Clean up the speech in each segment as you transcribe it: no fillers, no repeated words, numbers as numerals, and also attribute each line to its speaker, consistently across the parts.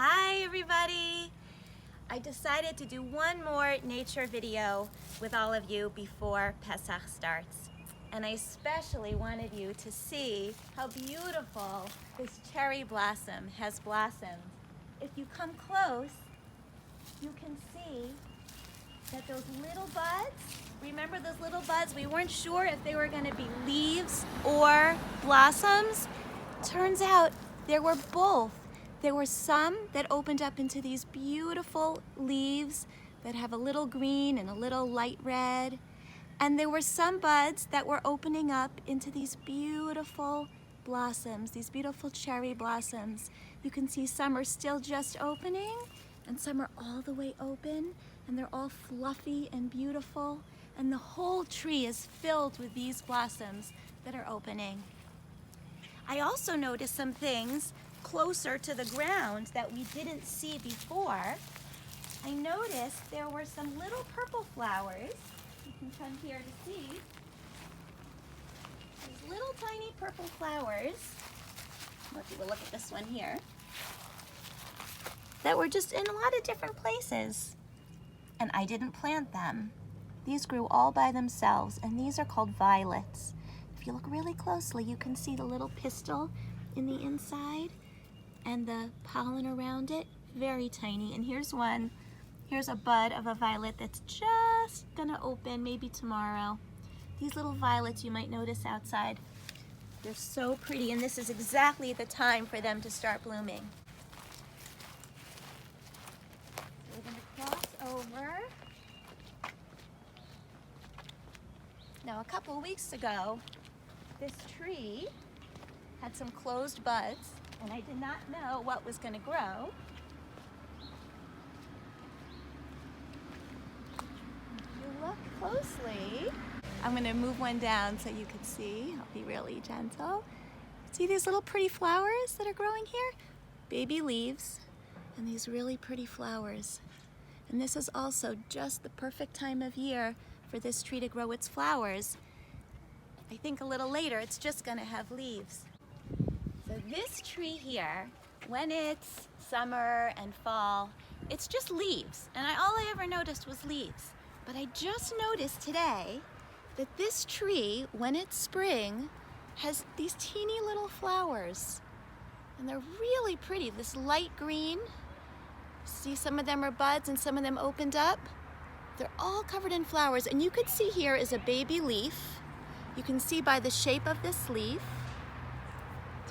Speaker 1: Hi everybody! I decided to do one more nature video with all of you before Pesach starts. And I especially wanted you to see how beautiful this cherry blossom has blossomed. If you come close, you can see that those little buds, remember those little buds? We weren't sure if they were going to be leaves or blossoms. Turns out there were both. There were some that opened up into these beautiful leaves that have a little green and a little light red. And there were some buds that were opening up into these beautiful blossoms, these beautiful cherry blossoms. You can see some are still just opening and some are all the way open, and they're all fluffy and beautiful. And the whole tree is filled with these blossoms that are opening. I also noticed some things closer to the ground that we didn't see before. I noticed there were some little purple flowers. You can come here to see. These little tiny purple flowers. Let's take a look at this one here. That were just in a lot of different places. And I didn't plant them. These grew all by themselves, and these are called violets. If you look really closely, you can see the little pistil in the inside and the pollen around it, very tiny. And here's one. Here's a bud of a violet that's just gonna open maybe tomorrow. These little violets you might notice outside, they're so pretty, and this is exactly the time for them to start blooming. So we're gonna cross over. Now a couple weeks ago, this tree had some closed buds, and I did not know what was going to grow. If you look closely, I'm going to move one down so you can see. I'll be really gentle. See these little pretty flowers that are growing here? Baby leaves and these really pretty flowers. And this is also just the perfect time of year for this tree to grow its flowers. I think a little later it's just going to have leaves. So this tree here, when it's summer and fall, it's just leaves. And all I ever noticed was leaves. But I just noticed today that this tree, when it's spring, has these teeny little flowers. And they're really pretty, this light green. See, some of them are buds and some of them opened up. They're all covered in flowers. And you could see here is a baby leaf. You can see by the shape of this leaf.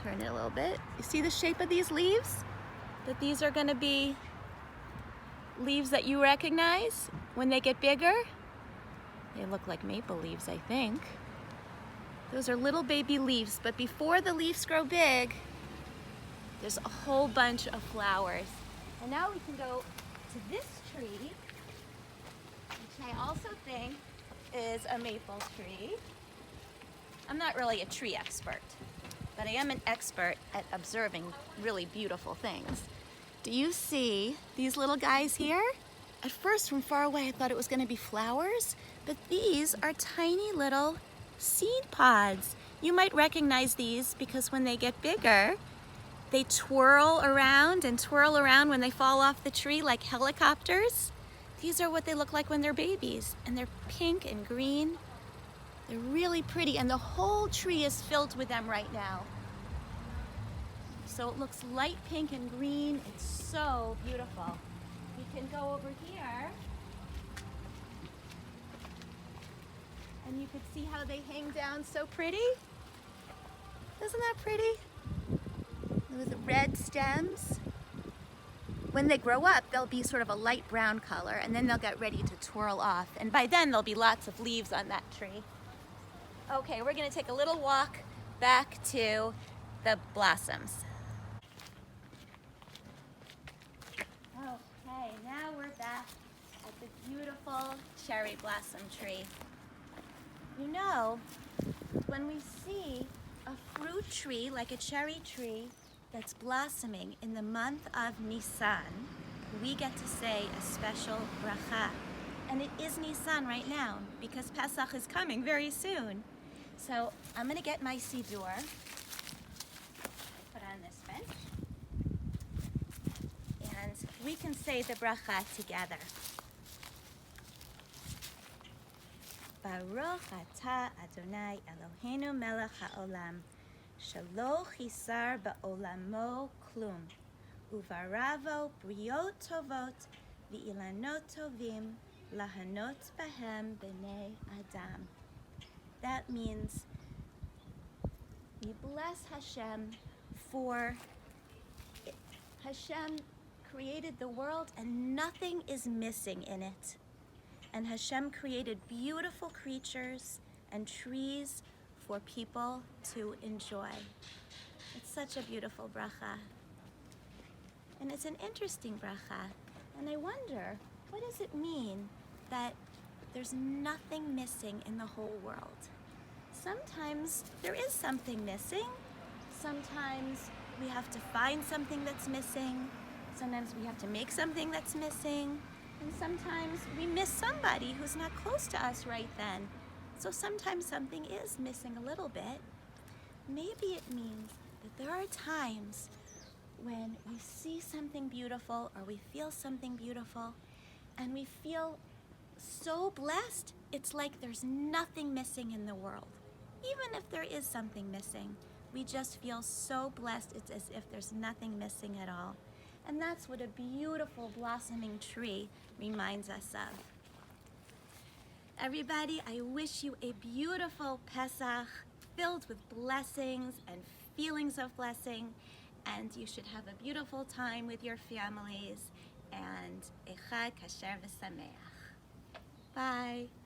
Speaker 1: Turn it a little bit. You see the shape of these leaves? That these are going to be leaves that you recognize when they get bigger. They look like maple leaves, I think. Those are little baby leaves, but before the leaves grow big, there's a whole bunch of flowers. And now we can go to this tree, which I also think is a maple tree. I'm not really a tree expert, but I am an expert at observing really beautiful things. Do you see these little guys here? At first, from far away, I thought it was going to be flowers, but these are tiny little seed pods. You might recognize these because when they get bigger, they twirl around when they fall off the tree like helicopters. These are what they look like when they're babies, and they're pink and green. They're really pretty, and the whole tree is filled with them right now. So it looks light pink and green. It's so beautiful. We can go over here, and you can see how they hang down so pretty. Isn't that pretty? With red stems. When they grow up, they'll be sort of a light brown color, and then they'll get ready to twirl off. And by then, there'll be lots of leaves on that tree. Okay, we're going to take a little walk back to the blossoms. Okay, now we're back at the beautiful cherry blossom tree. You know, when we see a fruit tree, like a cherry tree, that's blossoming in the month of Nisan, we get to say a special bracha. And it is Nisan right now, because Pesach is coming very soon. So I'm going to get my siddur, put on this bench, we can say the bracha together. Baruch atah Adonai Eloheinu melech haolam, shelo chisar ba'olamo klum, uvaravo briot tovot v'ilanot tovim lahanot bahem b'nei adam. That means we bless Hashem for Hashem created the world and nothing is missing in it. And Hashem created beautiful creatures and trees for people to enjoy. It's such a beautiful bracha. And it's an interesting bracha. And I wonder, what does it mean that there's nothing missing in the whole world? Sometimes there is something missing. Sometimes we have to find something that's missing. Sometimes we have to make something that's missing. And sometimes we miss somebody who's not close to us right then. So sometimes something is missing a little bit. Maybe it means that there are times when we see something beautiful or we feel something beautiful and we feel so blessed, it's like there's nothing missing in the world. Even if there is something missing, we just feel so blessed, it's as if there's nothing missing at all. And that's what a beautiful blossoming tree reminds us of. Everybody, I wish you a beautiful Pesach filled with blessings and feelings of blessing, and you should have a beautiful time with your families, and Echad Kasher V'Sameach. Bye.